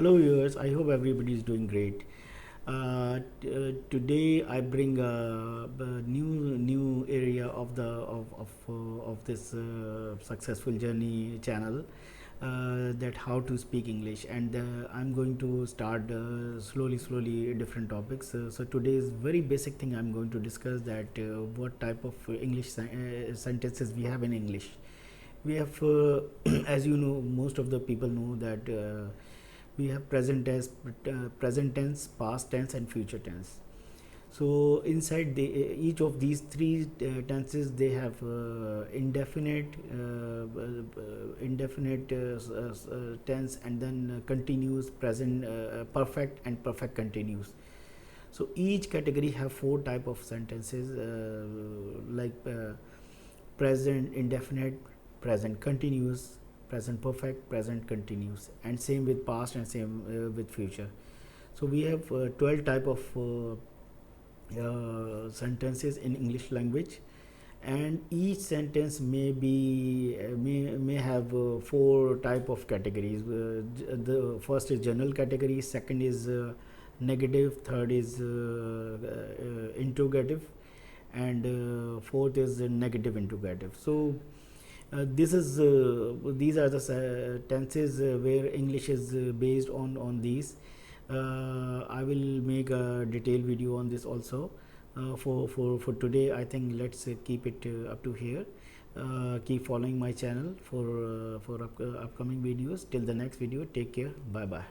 Hello viewers, I hope everybody is doing great. Today I bring a new area of this successful journey channel, that how to speak English, and I'm going to start slowly different topics. So today's very basic thing I'm going to discuss, that what type of English sentences we have in English. We have as you know, most of the people know that we have present tense, past tense and future tense. So inside each of these three tenses, they have indefinite tense, and then continuous, present perfect, and perfect continuous. So each category have four type of sentences, present indefinite, present continuous, present perfect, present continuous, and same with past, and same with future. So we have 12 type of sentences in English language, and each sentence may have four type of categories. The first is general category, second is negative, third is interrogative, and fourth is negative interrogative. So these are the tenses where English is based on these. I will make a detailed video on this also. For today, I think let's keep it up to here. Keep following my channel for upcoming videos. Till the next video, take care. Bye bye.